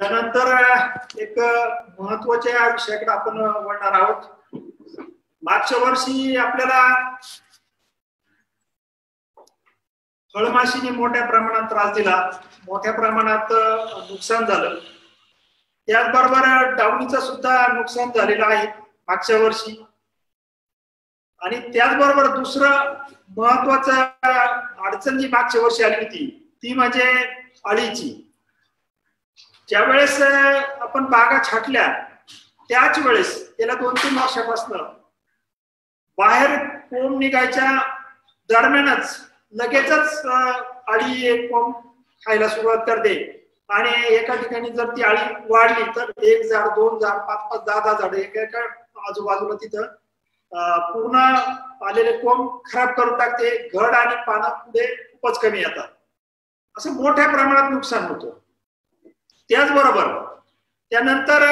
यानंतर एक महत्त्वाच्या विषयाकडे आपण वळणार आहोत। मागच्या वर्षी आपल्याला फळमाशीने मोठ्या प्रमाणात त्रास दिला, मोठ्या प्रमाणात नुकसान झालं। त्याचबरोबर डावणीचं सुद्धा नुकसान झालेलं आहे मागच्या वर्षी। आणि त्याचबरोबर दुसरं महत्त्वाचं अडचण जी मागच्या वर्षी आली होती ती म्हणजे अळीची। ज्यावेळेस आपण बागा छाटल्या त्याच वेळेस त्याला 2-3 वर्षापासून बाहेर कोंब निघायच्या दरम्यानच लगेचच अळी एक कोंब खायला सुरुवात करते आणि एका ठिकाणी जर ती अळी वाढली तर 1 झाड 2 झाड 5-5 10-10 झाड एका आजूबाजूला तिथं पूर्ण आलेले कोंब खराब करून टाकते। घड आणि पानं पुढे खूपच कमी येतात, असं मोठ्या प्रमाणात नुकसान होतं। त्याचबरोबर त्यानंतर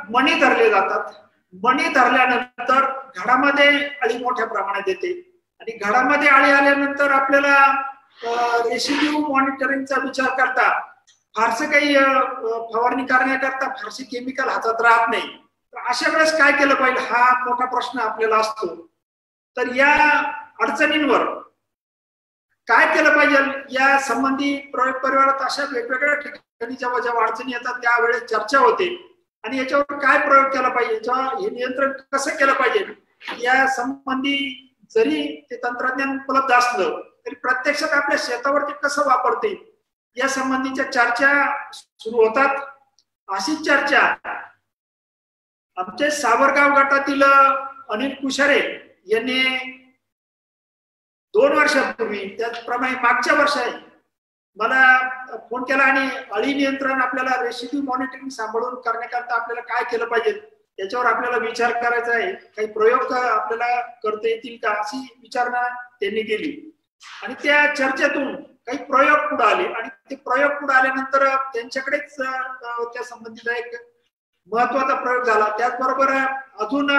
मणी धरले जातात। मणी धरल्यानंतर घडामध्ये अळी मोठ्या प्रमाणात येते आणि घडामध्ये अळी आल्यानंतर आपल्याला रेसिड्यू मॉनिटरिंगचा विचार करता फारसं काही फवारणी करण्याकरता फारसे केमिकल हातात राहत नाही। अशा वेळेस काय केलं पाहिजे हा मोठा प्रश्न आपल्याला असतो। तर या अडचणींवर काय केलं पाहिजे या संबंधी प्रयोग परिवारात अशा वेगवेगळ्या ठिकाणी जेव्हा अडचणी येतात त्यावेळेस चर्चा होते आणि याच्यावर काय प्रयोग केला पाहिजे, हे नियंत्रण कसं केलं पाहिजे या संबंधी जरी ते तंत्रज्ञान उपलब्ध असलं तरी प्रत्यक्षात आपल्या शेतावरती कसं वापरते या संबंधीच्या चर्चा सुरू होतात। अशी चर्चा आमचे सावरगाव गटातील अनिल कुशारे यांनी 2 वर्षापूर्वी त्याचप्रमाणे मागच्या वर्षी मला फोन केला आणि अळी नियंत्रण आपल्याला रेसिड्यू मॉनिटरिंग सांभाळून करण्याकरता आपल्याला काय केलं पाहिजे याच्यावर आपल्याला विचार करायचा आहे, काही प्रयोग आपल्याला करता येतील का अशी विचारणा त्यांनी केली। आणि त्या चर्चेतून काही प्रयोग पुढे आले आणि ते प्रयोग पुढे आल्यानंतर त्यांच्याकडेच त्या संबंधीचा एक महत्वाचा प्रयोग झाला। त्याचबरोबर अजून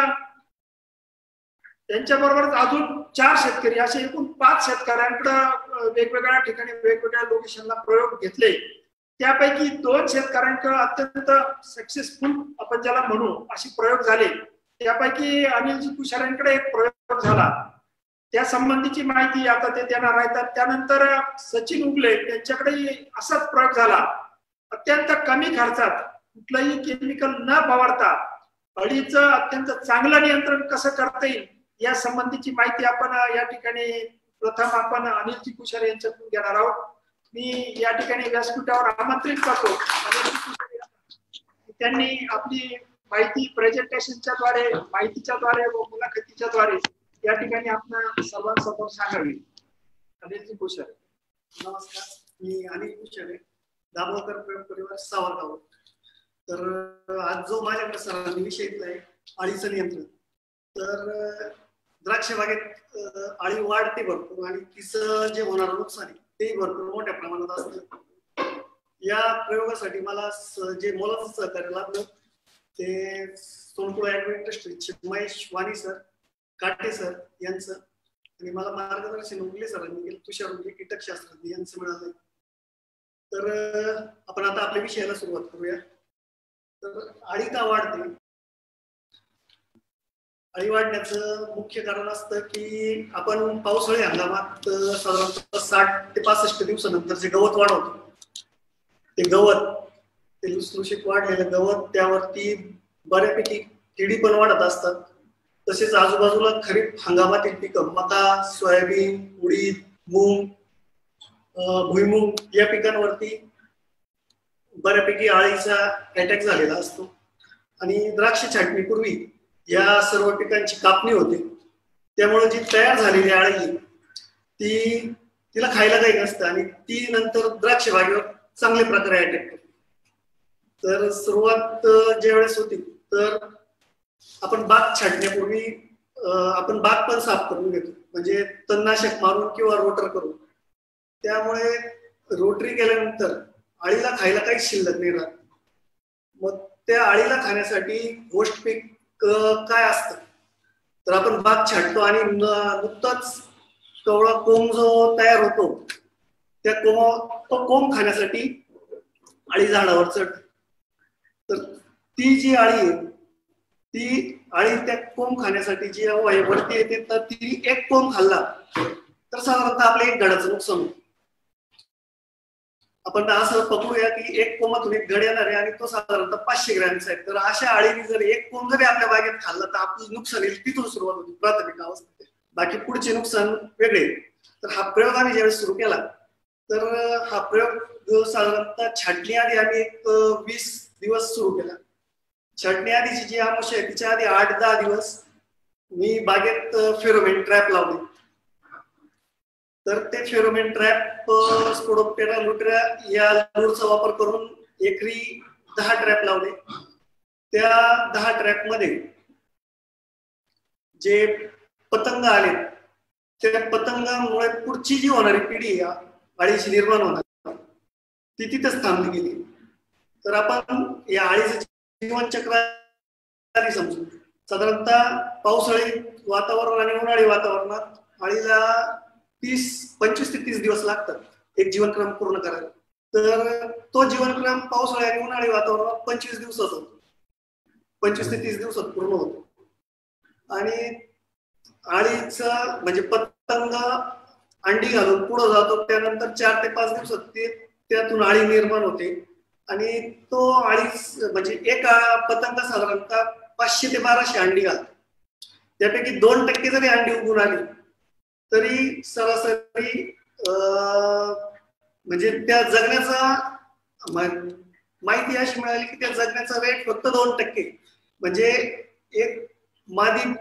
त्यांच्याबरोबरच अजून 4 शेतकरी असे एकूण 5 शेतकऱ्यांकडे वेगवेगळ्या ठिकाणी वेगवेगळ्या लोकेशनला प्रयोग घेतले। त्यापैकी 2 शेतकऱ्यांकडे अत्यंत सक्सेसफुल आपण ज्याला म्हणू असे प्रयोग झाले। त्यापैकी अनिलजी कुशारेंकडे एक प्रयोग झाला, त्या संबंधीची माहिती आता ते देणार आहेत। त्यानंतर सचिन उगले त्यांच्याकडे असाच प्रयोग झाला। अत्यंत कमी खर्चात कुठलंही केमिकल न फवारता अळीचं अत्यंत चांगलं नियंत्रण कसं करता येईल या संबंधीची माहिती आपण या ठिकाणी प्रथम आपण अनिलजी कुशारे यांच्याकडून घेणार आहोत। मी या ठिकाणी व्यासपीठावर आमंत्रित करतो त्यांनी आपली माहिती प्रेझेंटेशनच्या द्वारे माहितीच्या द्वारे व मुलाखतीच्या द्वारे या ठिकाणी आपण सर्वांसमोर सांगावी। अनिलजी कुशारे। नमस्कार, मी अनिल कुशारे, दाभोळकर प्रयोग परिवार सावरगाव। तर आज जो माझ्याकडे सरांनी विषय दिला आहे अळीचं नियंत्रण, तर द्राक्ष बागेत अळी वाढते भरपूर आणि तिचं जे होणार नुकसान आहे ते भरपूर मोठ्या प्रमाणात असतं। या प्रयोगासाठी मला जे मोलाचं सहकार्य लाभलं ते सोनपुर ॲग्रो इंडस्ट्रीजचे महेश वाणी सर, काटे सर यांचं आणि मला मार्गदर्शन उगले सरांनी केलं, तुषार उगले कीटकशास्त्रज्ञ यांचं मिळालं। तर आपण आता आपल्या विषयाला सुरुवात करूया। तर अळी का वाढते? अळी वाढण्याचं मुख्य कारण असतं की आपण पावसाळी हंगामात साधारणतः 60 ते 65 दिवसानंतर जे गवत वाढवतो ते गवत ते लुसलुशीत वाढलेलं गवत त्यावरती बऱ्यापैकी किडी पण वाढत असतात। तसेच आजूबाजूला खरीप हंगामातील पिकं मका, सोयाबीन, उडीद, मूग, भुईमूग या पिकांवरती बऱ्यापैकी अळीचा अटॅक झालेला असतो आणि द्राक्ष छाटणीपूर्वी या सर्व पिकांची कापणी होते। त्यामुळे जी तयार झालेली अळी तिला खायला काही नसतं आणि ती नंतर द्राक्ष बागेवर चांगल्या प्रकारे अटॅक करते। तर सुरुवात ज्यावेळेस होती तर आपण बाग छाटण्यापूर्वी आपण बाग पण साफ करून घेतो, म्हणजे तणनाशक मारून किंवा रोटर करून। त्यामुळे रोटरी केल्यानंतर अळीला खायला काहीच शिल्लक नाही राहत। मग त्या अळीला खाण्यासाठी गोष्ट पीक काय असतं, तर आपण बाग छाटतो आणि नुकताच कवळा कोंब जो तयार होतो त्या तो कोंब खाण्यासाठी अळी झाडावर चढते तर ती जी आळी आहे ती आळी त्या कोंब खाण्यासाठी जी वरती येते तर ती एक कोंब खाल्ला तर साधारणतः आपलं 1 घडाचं नुकसान होतं. आपण असं पकडूया की एक कोंबातून 1 घड येणार आहे आणि तो साधारणतः 500 ग्रॅमचा आहे. तर अशा आळीने जर एक कोंब जरी आपल्या बागेत खाल्ला तर आपलं नुकसान येईल तिथून सुरुवात होती प्राथमिक अवस्थेत. बाकी पुढचे नुकसान वेगळे. तर हा प्रयोग आम्ही ज्यावेळेस सुरू केला तर हा प्रयोग साधारणतः छाटणी आधी आम्ही एक 20 दिवस सुरू केला. छाटणी आधीची जी अमावस्या आहे तिच्या आधी 8-10 दिवस मी बागेत फेरोमेन ट्रॅप लावले. तर ते फेरोमेन ट्रॅप स्पोडोप्टेरा लुटेरा या लूरचा वापर करून एकरी 10 ट्रॅप लावले. त्या 10 ट्रॅप मध्ये जे पतंग आले त्या पतंगामुळे पुढची जी होणारी पिढी आळीची निर्माण होणार ती तिथेच थांबली गेली. तर आपण या आळीचं जीवनचक्र आधी समजू. साधारणतः पावसाळी वातावरण आणि उन्हाळी वातावरणात आळीला 25 ते 30 दिवस लागतात एक जीवनक्रम पूर्ण करायला. तर तो जीवनक्रम पावसाळी आणि उन्हाळी वातावरणात 25 दिवसात होतो. 25 ते 30 दिवसात पूर्ण होतो. आणि आळीचं म्हणजे पतंग अंडी घालून पुढे जातो. त्यानंतर 4 ते 5 दिवसात त्यातून आळी निर्माण होते. आणि तो आळी म्हणजे एक पतंग साधारणतः 500 ते 1200 अंडी घालतो. त्यापैकी 2% जरी अंडी उगून आली तरी सरासरी म्हणजे त्या जगण्याचा माहिती अशी मिळाली की त्या जगण्याचा रेट फक्त 2%. म्हणजे एक मादी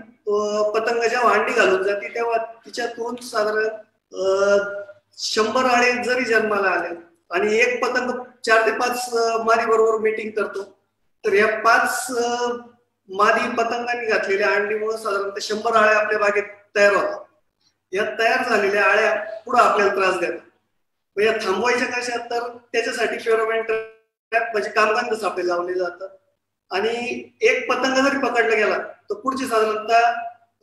पतंग जेव्हा अंडी घालून जाते तेव्हा तिच्यातून साधारण 100 आळे जरी जन्माला आले आणि एक पतंग 4 ते 5 मादी बरोबर मीटिंग करतो तर या 5 मादी पतंगांनी घातलेल्या अंडीमुळे साधारणतः 100 आळ्या आपल्या बागेत तयार होतात. या तयार झालेल्या आळ्या पुढे आपल्याला त्रास देतात. या थांबवायच्या कशा तर त्याच्यासाठी फेरोमेन ट्रॅप म्हणजे कामगांध सापळे लावले जातात. आणि एक पतंग जरी पकडला गेला तर पुढची साधारणतः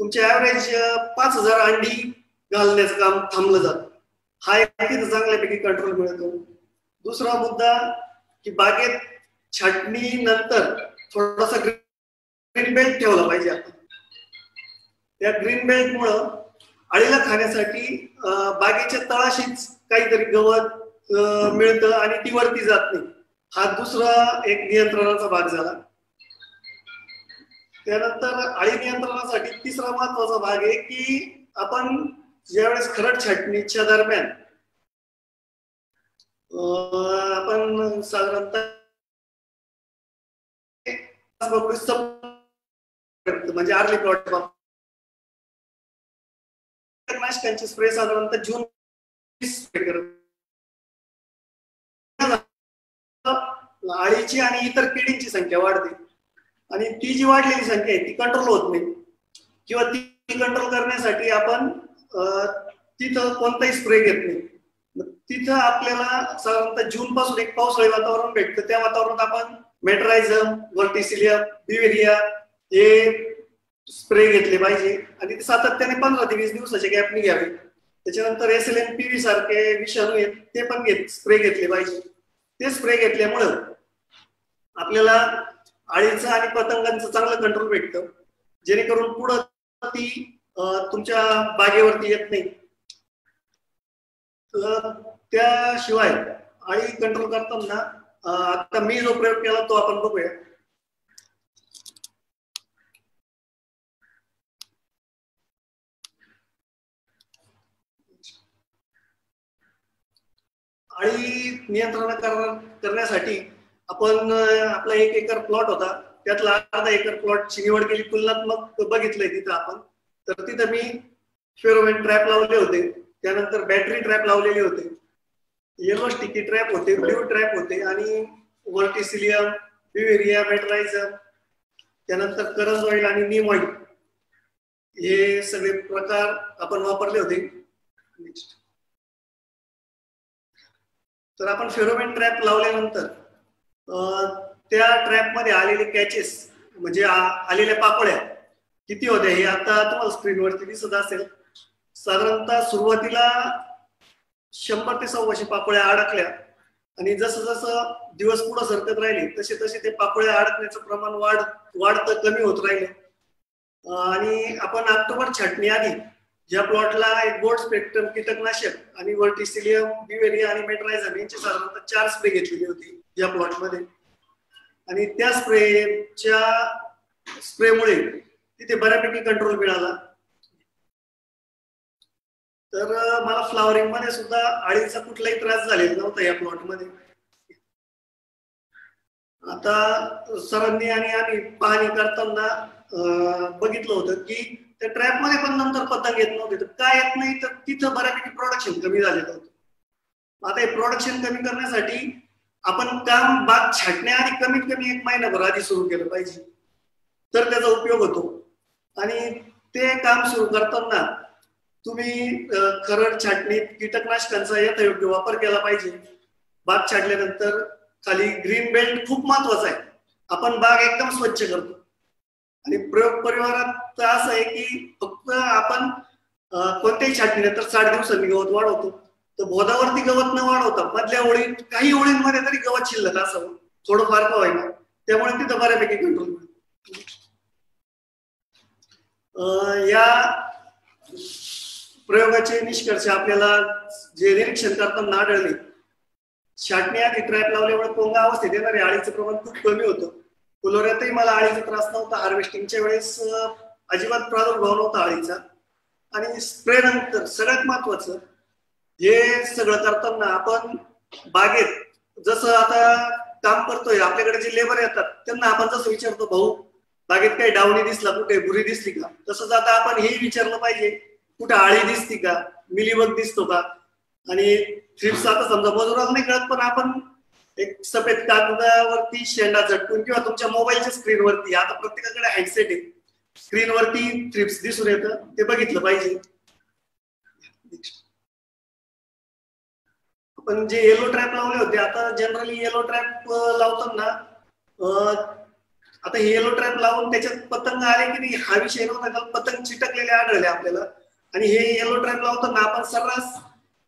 तुमचे ऍव्हरेज 5000 अंडी घालण्याचं काम थांबलं जातं. हा एक चांगल्यापैकी कंट्रोल मिळतो. दुसरा मुद्दा की बागेत छाटणी नंतर थोडासा ग्रीन बेल्ट ठेवला पाहिजे आपण. त्या ग्रीन बेल्ट मुळे आळीला खाण्यासाठी बागेच्या तळाशीच काहीतरी गवत मिळतं आणि ती वरती जात नाही. हा दुसरा एक नियंत्रणाचा भाग झाला. त्यानंतर आळी नियंत्रणासाठी तिसरा महत्वाचा भाग आहे की आपण ज्यावेळेस खरड छाटणीच्या दरम्यान आपण साधारणतः म्हणजे आर्ली प्लॉट नाशकांची स्प्रे साधारणतः जून स्प्रे करत. आळीची आणि इतर किडींची संख्या वाढते आणि ती जी वाढलेली संख्या आहे ती कंट्रोल होत नाही किंवा ती कंट्रोल करण्यासाठी आपण तिथं कोणताही स्प्रे घेत नाही. तिथं आपल्याला साधारणतः जून पासून एक पावसाळी वातावरण भेटतं. त्या वातावरणात आपण मेट्रायझम, व्हर्टिसिलियम, बिव्हेरिया हे स्प्रे घेतले पाहिजे आणि ते सातत्याने 15 ते 20 दिवसाच्या गॅपने घ्यावे. त्याच्यानंतर SLNPV सारखे विषाणू आहेत ते पण स्प्रे घेतले पाहिजे. ते स्प्रे घेतल्यामुळं आपल्याला आळीचं आणि पतंगांचं चांगलं कंट्रोल भेटतं जेणेकरून पुढं ती तुमच्या बागेवरती येत नाही. त्याशिवाय आळी कंट्रोल करताना आता मी जो प्रयोग केला तो आपण बघूया. आळी नियंत्रण करण्यासाठी आपण आपला 1 एकर प्लॉट होता त्यातला अर्धा एकर प्लॉटची निवड केली. तुलनात्मक बघितलंय तिथं आपण. तर तिथं मी फेरोमेन ट्रॅप लावले होते. त्यानंतर बॅटरी ट्रॅप लावलेले होते. येलो स्टिकी ट्रॅप होते, ब्ल्यू ट्रॅप होते आणि व्हर्टिसिलियम, बिव्हेरिया, मेट्रायझम, त्यानंतर करंज ऑइल आणि नीम ऑइल हे सगळे प्रकार आपण वापरले होते. नेक्स्ट. तर आपण फेरोमेन ट्रॅप लावल्यानंतर त्या ट्रॅप मध्ये आलेले कॅचेस म्हणजे आलेल्या पापड्या किती होत्या हे आता तुम्हाला स्क्रीनवरती दिसत असेल. साधारणतः सुरुवातीला 100 ते 125 पापड्या अडकल्या आणि जसं जसं दिवस पुढे सरकत राहिले तसे तसे ते पाकोळ्या अडकण्याचं प्रमाण वाढतं कमी होत राहिलं। आणि आपण ऑक्टोबर छाटणी आधी ज्या प्लॉटला एक बोर्ड स्पेक्ट्रम कीटकनाशक आणि वर्टिसिलियम, बिवेरिया आणि मेट्रायझम यांचे साधारणतः 4 स्प्रे घेतलेली होती या प्लॉटमध्ये। आणि त्या स्प्रेमुळे तिथे बऱ्यापैकी कंट्रोल मिळाला। तर मला फ्लावरिंग मध्ये सुद्धा अळीचा कुठलाही त्रास झालेला नव्हता या प्लॉट मध्ये। आता सरांनी आणि आम्ही पाहणी करताना बघितलं होतं की त्या ट्रॅप मध्ये पण नंतर पतंग येत नव्हते, तर काय येत नाही तर तिथं बऱ्यापैकी प्रोडक्शन कमी झालेलं होतं। आता हे प्रोडक्शन कमी करण्यासाठी आपण काम बाग छाटण्याआधी कमीत कमी 1 महिनाभर आधी सुरू केलं पाहिजे, तर त्याचा उपयोग होतो। आणि ते काम सुरू करताना तुम्ही खरड छाटणीत कीटकनाशकांचा यथायोग्य वापर केला पाहिजे। बाग छाटल्यानंतर खाली ग्रीन बेल्ट खूप महत्वाचा आहे। आपण बाग एकदम स्वच्छ करतो आणि प्रयोग परिवारात असं आहे की फक्त आपण कोणत्याही छाटणीनंतर 60 दिवसांनी गवत वाढवतो, तर बोधावरती गवत न वाढवता मधल्या ओळीत काही ओळींमध्ये तरी गवत शिल्लक असावं, थोडंफार का होईना, त्यामुळे तिथं बऱ्यापैकी कंट्रोल मिळतो। या प्रयोगाचे निष्कर्ष आपल्याला जे निरीक्षण करताना आढळले, छाटण्याआधी ट्रॅप लावल्यामुळे कोंगा अवस्थेत येणारे अळीचं प्रमाण खूप कमी होतं। फुलोऱ्यातही मला अळीचा त्रास नव्हता, हार्वेस्टिंगच्या वेळेस अजिबात प्रादुर्भाव नव्हता अळीचा। आणि स्प्रे नंतर सगळ्यात महत्वाचं, हे सगळं करताना आपण बागेत जसं आता काम करतोय, आपल्याकडे जे लेबर येतात त्यांना आपण जसं विचारतो, भाऊ बागेत काही डावणी दिसला, कुठे भुरी दिसली का, तसंच आता आपण हेही विचारलं पाहिजे, कुठे आळी दिसती का, मिलीबग दिसतो का। आणि थ्रिप्स आता समजा मजुराला नाही कळत, पण आपण एक सफेद कागदावरती शेंडा झटकून किंवा तुमच्या मोबाईलच्या स्क्रीनवरती, आता प्रत्येकाकडे हेडसेट आहे, स्क्रीनवरती थ्रिप्स दिसून येतं, ते बघितलं पाहिजे। आपण जे येलो ट्रॅप लावले होते, आता जनरली येलो ट्रॅप लावताना आता हे येलो ट्रॅप लावून त्याच्यात पतंग आले की नाही हा विषय नव्हता, पतंग चिटकलेले आढळले आपल्याला। आणि हे येलो ट्रॅप लावताना आपण सर्रास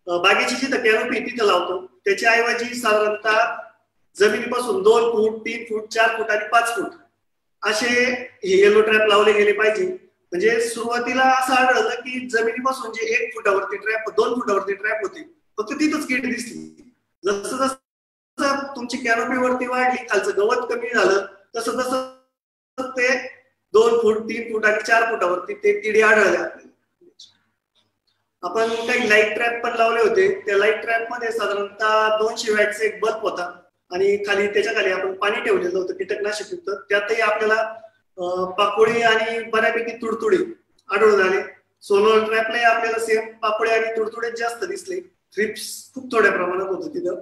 बागेची जिथं कॅनोपी तिथं लावतो, त्याच्या ऐवजी साधारणतः जमिनीपासून 2 फूट, 3 फूट, 4 फूट आणि 5 फूट असे हे येलो ट्रॅप लावले गेले पाहिजे। म्हणजे सुरुवातीला असं आढळलं की जमिनीपासून जे 1 फुटावरती ट्रॅप, 2 फुटावरती ट्रॅप होते, फक्त तिथंच कीड दिसली। जसं जसं तुमची कॅनोपी वरती वाढली, खालचं गवत कमी झालं, तसं तसं ते 2 फूट, 3 फूट आणि 4 फुटावरती ते किडी आढळल्या। आपण काही लाईट ट्रॅप पण लावले होते, त्या लाईट ट्रॅप मध्ये साधारणतः 200 वॅटचा एक बल्ब होता आणि खाली त्याच्या खाली आपण पाणी ठेवलेलं होतं कीटकनाशक युक्त, त्यातही आपल्याला पाकोळी आणि बऱ्यापैकी तुडतुडे आढळून आले। सोलर ट्रॅपलाही आपल्याला सेम पाकोळी आणि तुडतुडे जास्त दिसले, थ्रिप्स खूप थोड्या प्रमाणात होते तिथं।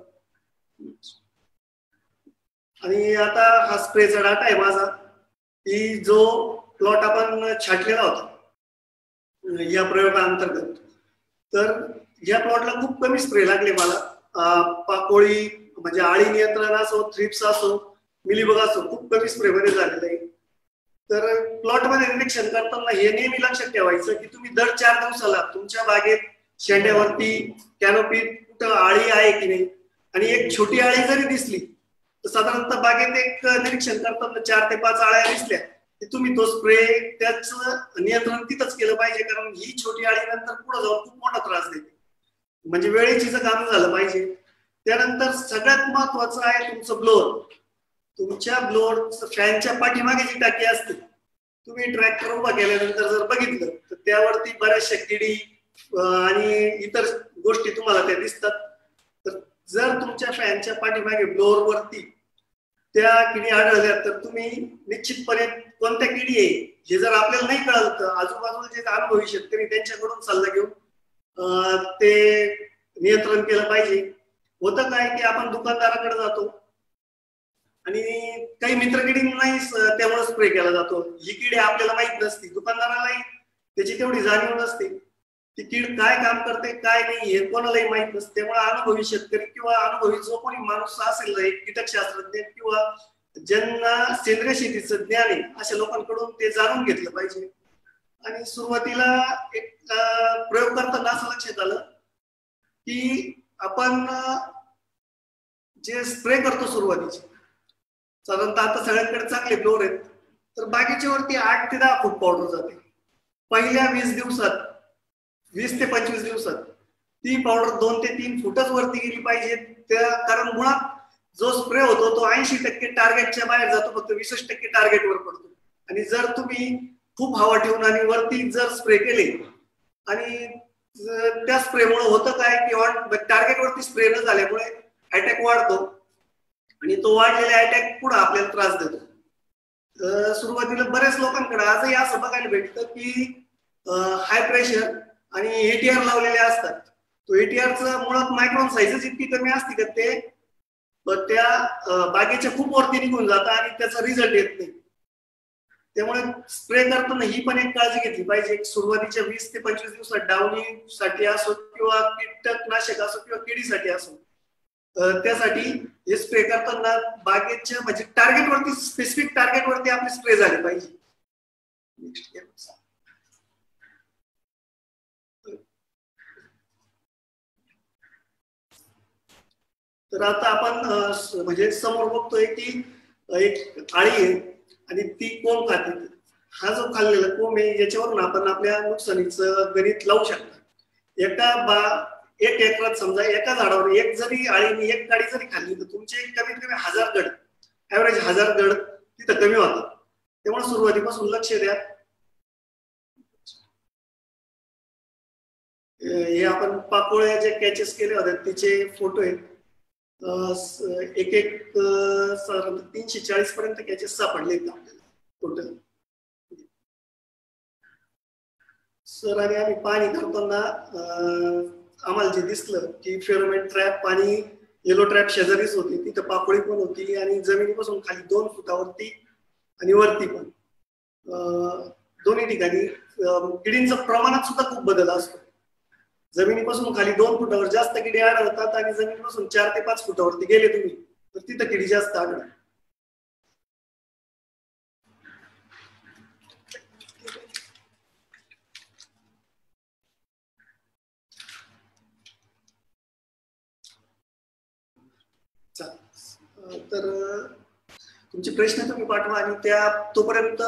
आणि आता हा स्प्रेचा डाटा आहे माझा, की जो प्लॉट आपण छाटलेला होता या प्रयोगाअंतर्गत, तर या प्लॉटला खूप कमी स्प्रे लागले मला। पाकोळी म्हणजे आळी नियंत्रण असो, थ्रिप्स असो, मिलीबग असो, खूप कमी स्प्रे मध्ये झालेलं आहे। तर प्लॉट मध्ये निरीक्षण करताना हे नेहमी लक्षात ठेवायचं की तुम्ही दर 4 दिवसाला तुमच्या बागेत शेंड्यावरती, कॅनोपीत कुठं आळी आहे की नाही, आणि एक छोटी आळी जरी दिसली तर साधारणतः बागेत एक निरीक्षण करताना 4 ते 5 आळ्या दिसल्या की तुम्ही तो स्प्रे त्याच नियंत्रण तिथंच केलं पाहिजे, कारण ही छोटी आळी नंतर पुढे जाऊन खूप मोठा त्रास देते। म्हणजे वेळेचीच काम झालं पाहिजे। त्यानंतर सगळ्यात महत्वाचं आहे तुमचं ब्लोअर। तुमच्या ब्लोअर फॅनच्या पाठीमागे जी टाकी असते, तुम्ही ट्रॅक्टर उभा केल्यानंतर जर बघितलं तर त्यावरती बऱ्याचशा किडी आणि इतर गोष्टी तुम्हाला त्या दिसतात। तर जर तुमच्या फॅनच्या पाठीमागे ब्लोअर वरती त्या किडी आढळल्या तर तुम्ही निश्चितपणे कोणत्या किडी आहे हे जर आपल्याला नाही कळलं तर आजूबाजूला जे अनुभवी शेतकरी त्यांच्याकडून सल्ला घेऊन ते नियंत्रण केलं पाहिजे। होतं काय की आपण दुकानदाराकडे जातो आणि काही मित्र किडींनाही त्यामुळे स्प्रे केला जातो, ही किडी आपल्याला माहित नसती, दुकानदारालाही त्याची तेवढी जाणीव नसते, ती कीड काय काम करते काय नाही हे कोणालाही माहित नसते। त्यामुळे अनुभवी शेतकरी किंवा अनुभवी जो कोणी माणूस असेल, एक कीटकशास्त्रज्ञ किंवा ज्यांना सेंद्रिय शेतीचं ज्ञान आहे, अशा लोकांकडून ते जाणून घेतलं पाहिजे। आणि सुरुवातीला एक प्रयोग करताना असं लक्षात आलं की आपण जे स्प्रे करतो सुरुवातीचे, साधारणतः आता सगळ्यांकडे चांगले फ्लोर आहेत, तर बाकीच्या वरती 8 ते 10 फूट पावडर जाते. पहिल्या 20 दिवसात, 20 ते 25 दिवसात ती पावडर 2 ते 3 फुटच वरती गेली पाहिजे. कारण मुळात जो स्प्रे होतो तो 80% टार्गेटच्या बाहेर जातो, फक्त 20% टार्गेटवर पडतो. आणि जर तुम्ही खूप हवा ठेवून आणि वरती जर स्प्रे केले आणि त्या स्प्रेमुळे होतं काय की टार्गेटवरती स्प्रे न झाल्यामुळे अटॅक वाढतो आणि तो वाढलेला अटॅक पुढे आपल्याला त्रास देतो. सुरुवातीला बऱ्याच लोकांकडे आजही असं बघायला भेटतं की हाय प्रेशर आणि एटीआर लावलेले असतात. तो एटीआरचं मुळात मायक्रॉन साईजच इतकी कमी असते का ते त्या बागेच्या खूप वरती निघून जातं आणि त्याचा रिझल्ट येत नाही. त्यामुळे स्प्रे करताना ही पण एक काळजी घेतली पाहिजे. सुरुवातीच्या 20 ते 25 दिवसात डावणीसाठी असो किंवा कीटकनाशक असो किंवा किडीसाठी असो, त्यासाठी हे स्प्रे करताना बागेच्या म्हणजे टार्गेटवरती, स्पेसिफिक टार्गेटवरती आपले स्प्रे झाले पाहिजे. तर आता आपण म्हणजे समोर बघतोय की एक आळी आहे आणि ती कोंब खाते. हा जो खाल्लेला कोंब आहे याच्यावरून आपण आपल्या नुकसानीचं गणित लावू शकता. एक एकरात समजा एका झाडावर एक जरी आळीने एक काडी जरी खाल्ली तर तुमचे कमीत कमी 1000 गड, ऍव्हरेज 1000 गड तिथं कमी होतात. त्यामुळे सुरुवातीपासून लक्ष द्या. हे आपण पापोळ्या जे कॅचेस केले होते त्याचे फोटो आहेत. एक 340 पर्यंत कॅचेस सापडले आपल्याला टोटल. सर आणि आम्ही पाणी करताना आम्हाला जे दिसलं की फेरोमेन ट्रॅप आणि येलो ट्रॅप शेजारीच होती, तिथं पापळी पण होती आणि जमिनीपासून खाली 2 फुटावरती आणि वरती पण दोन्ही ठिकाणी किडींचं प्रमाणात सुद्धा खूप बदल असतो. जमिनीपासून खाली 2 फुटावर जास्त किडी आढळतात आणि जमिनीपासून 4 ते 5 फुटावरती गेले तुम्ही तर तिथं किडी जास्त आढळतात. तर तुमचे प्रश्न तुम्ही पाठवा आणि त्या तोपर्यंत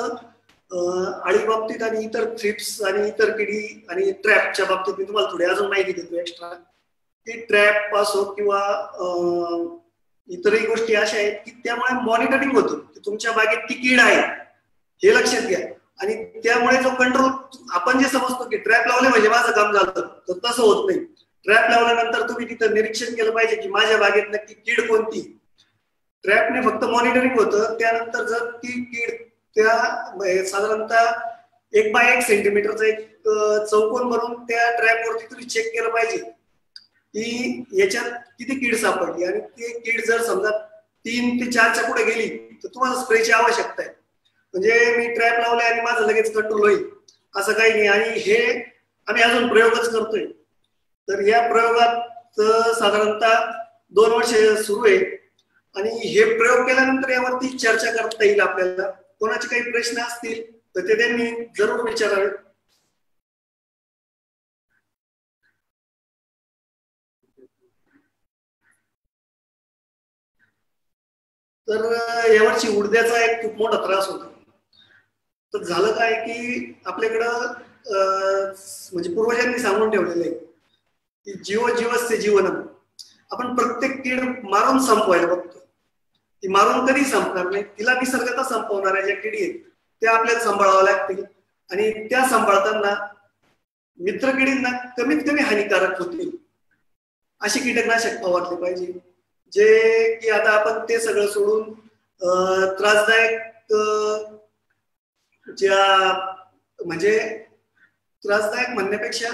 आळी बाबतीत आणि इतर थ्रिप्स आणि इतर किडी आणि ट्रॅपच्या बाबतीत मी तुम्हाला थोडी अजून माहिती देतो एक्स्ट्रा. की ट्रॅप असो किंवा इतरही गोष्टी अशा आहेत की त्यामुळे मॉनिटरिंग होतं की तुमच्या बागेत ती कीड आहे हे लक्षात घ्या. आणि त्यामुळे जो कंट्रोल आपण जे समजतो की ट्रॅप लावले म्हणजे माझं काम झालं तर तसं होत नाही. ट्रॅप लावल्यानंतर तुम्ही तिथं निरीक्षण केलं पाहिजे की माझ्या बागेत नक्की कीड कोणती. ट्रॅपने फक्त मॉनिटरिंग होतं. त्यानंतर जर ती कीड त्या साधारणतः 1 बाय 1 सेंटीमीटरचा एक चौकोन बनवून त्या ट्रॅपवरती तुम्ही चेक केलं पाहिजे की याच्यात किती कीड सापडली आणि ती कीड जर समजा 3 ते 4च्या पुढे गेली तर तुम्हाला स्प्रेची आवश्यकता आहे. म्हणजे मी ट्रॅप लावलाय आणि माझं लगेच कंट्रोल होईल असं काही नाही. आणि हे आम्ही अजून प्रयोगच करतोय. तर या प्रयोगात साधारणतः 2 वर्ष सुरू आहे आणि हे प्रयोग केल्यानंतर यावरती चर्चा करता येईल आपल्याला. कोणाचे काही प्रश्न असतील तर ते त्यांनी जरूर विचारावे. तर यावरची उडद्याचा एक खूप मोठा त्रास होतो. तर झालं काय की आपल्याकडं म्हणजे पूर्वजांनी सांगून ठेवलेलं आहे की जीव जीवस्य जीवनम. आपण प्रत्येक कीड मारून संपवायला बघतो. ती मारून कधी संपणार नाही. तिला निसर्गातच संपवणाऱ्या ज्या किडी आहेत त्या आपल्याला सांभाळाव्या लागतील आणि त्या सांभाळताना मित्रकिडींना कमीत कमी हानिकारक होतील अशी कीटकनाशक फवारले पाहिजे. जे की आता आपण ते सगळं सोडून त्रासदायक ज्या म्हणजे त्रासदायक म्हणण्यापेक्षा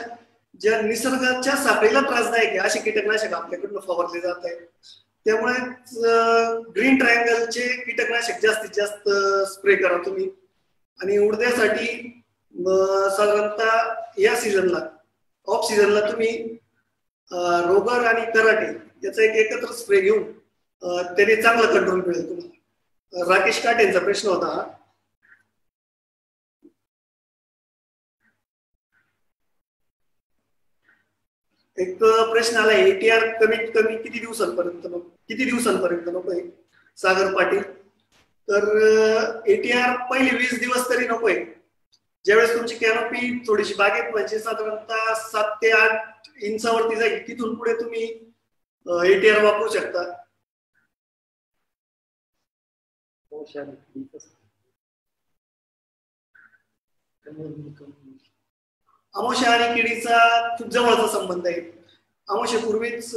ज्या निसर्गाच्या साखळीला त्रासदायक आहे असे कीटकनाशक आपल्याकडून फवारले जात आहेत. त्यामुळे ग्रीन ट्रायंगलचे कीटकनाशक जास्तीत जास्त स्प्रे करा तुम्ही. आणि उडद्यासाठी साधारणतः या सीझनला ऑफ सीझनला तुम्ही रोगर आणि कराटे याचा एक एकत्र स्प्रे घेऊन त्याने चांगला कंट्रोल मिळेल तुम्हाला. राकेश काटेंचा प्रश्न होता हा. एक प्रश्न आला, एटीआर कमीत कमी किती दिवसांपर्यंत नको आहे सागर पाटील? तर एटीआर पहिले 20 दिवस तरी नकोय. ज्यावेळेस तुमची कॅनोपी थोडीशी बागेत म्हणजे साधारणतः 7 ते 8 इंचावरती जाईल, तिथून पुढे तुम्ही एटीआर वापरू शकता. अमावस्या आणि किडीचा खूप जवळचा संबंध आहे. अमावस्येपूर्वीच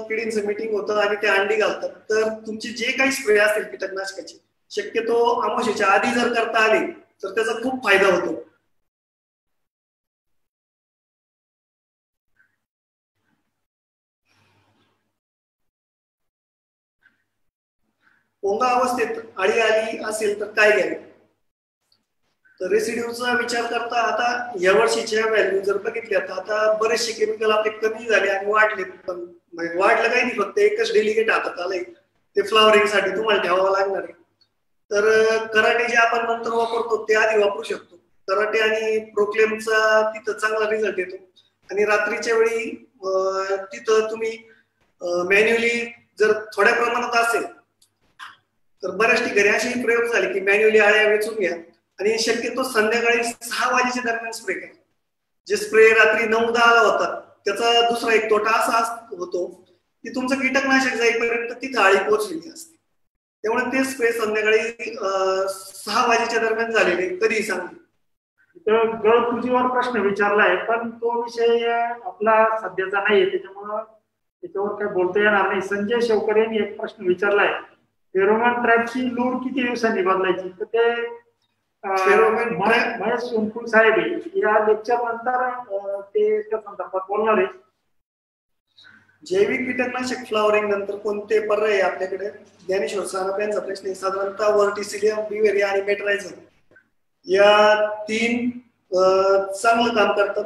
किडींचं मीटिंग होतं आणि ते अंडी घालतात. तर तुमचे जे काही स्प्रे असतील कीटकनाशकाचे, शक्यतो अमावस्येच्या आधी जर करता आले तर त्याचा खूप फायदा होतो. पोंगा अवस्थेत अळी आली असेल तर काय घ्यावे? तर रेसिड्यूचा विचार करता आता या वर्षीच्या व्हॅल्यू जर बघितल्या तर आता बरेचसे केमिकल आपले कमी झाले आणि वाढले. पण वाढलं काही नाही, फक्त एकच डेलिगेट हातात आलंय, ते फ्लॉवरिंग साठी तुम्हाला ठेवावं लागणार आहे. तर कराटे जे आपण नंतर वापरतो ते आधी वापरू शकतो. कराटे आणि प्रोक्लेमचा तिथं चांगला रिझल्ट येतो. आणि रात्रीच्या वेळी तिथं तुम्ही मॅन्युअली जर थोड्या प्रमाणात असेल तर बऱ्याच ठिकाणी असेही प्रयोग झाले की मॅन्युअली आळ्या वेचून घ्या आणि शक्यतो संध्याकाळी 6 वाजेच्या दरम्यान स्प्रे करा. जे स्प्रे रात्री 9-10 ला होतात त्याचा दुसरा एक तोटा असा होतो की तुमचं कीटकनाशक जाईपर्यंत तिथं आळी पोहोचलेली असते. त्यामुळे ते स्प्रे संध्याकाळी 6 वाजेच्या दरम्यान झालेले कधीही चांगले. गळपुजीवर प्रश्न विचारलाय, पण तो विषय आपला सध्याचा नाहीये, त्याच्यामुळं त्याच्यावर काय बोलता येणार नाही. संजय शेवकर यांनी एक प्रश्न विचारलाय, फेरोमोन ट्रॅपची लूर किती दिवसांनी बदलायची? तर ते महेश सोनकुल साहेब या लेक्चर नंतर ते त्या संदर्भात बोलणार आहे. जैविक कीटकनाशक फ्लॉवरिंग नंतर कोणते पर्याय आपल्याकडे? ज्ञानेश्वर सानप यांचा प्रश्न आहे. साधारणतः वर्टिसिलियम, बिवेरिया आणि मेट्रायझर या 3 चांगलं काम करतात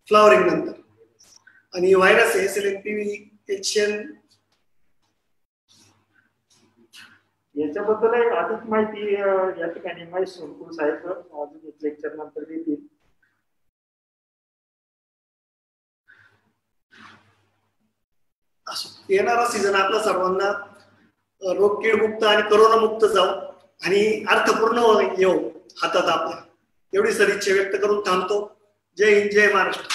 फ्लॉवरिंग नंतर. आणि व्हायरस SLNPV, HN याच्याबद्दल अधिक माहिती या ठिकाणी महेश सोनकुल साहेब अजून लेक्चर नंतर देतील. येणारा सीझन आपला सर्वांना रोगकीड मुक्त आणि करोना मुक्त जाऊ आणि अर्थपूर्ण येऊ हातात आपल्या, एवढी सदिच्छा व्यक्त करून थांबतो. जय हिंद, जय महाराष्ट्र.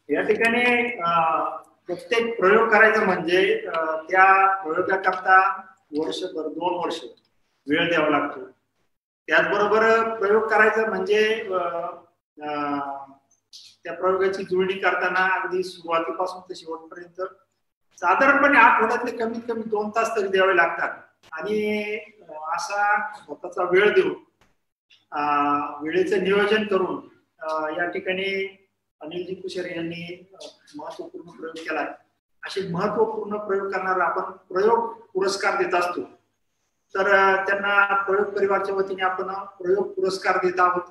या ठिकाणी प्रत्येक प्रयोग करायचा म्हणजे त्या प्रयोगाकरता वर्षभर 2 वर्ष वेळ द्यावा लागतो. त्याचबरोबर प्रयोग करायचा म्हणजे त्या प्रयोगाची जुळणी करताना अगदी सुरुवातीपासून ते शेवटपर्यंत साधारणपणे आठवड्यातले कमीत कमी 2 तास तरी द्यावे लागतात. आणि असा स्वतःचा वेळ देऊन वेळेचं नियोजन करून या ठिकाणी अनिलजी कुशरे यांनी महत्वपूर्ण प्रयोग केला. असे महत्वपूर्ण प्रयोग करणारा आपण प्रयोग पुरस्कार देत असतो. तर त्यांना प्रयोग परिवारच्या वतीने आपण प्रयोग पुरस्कार देत आहोत.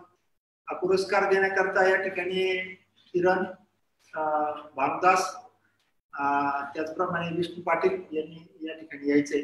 हा पुरस्कार देण्याकरता या ठिकाणी किरण भामदास त्याचप्रमाणे विष्णू पाटील यांनी या ठिकाणी यायचे.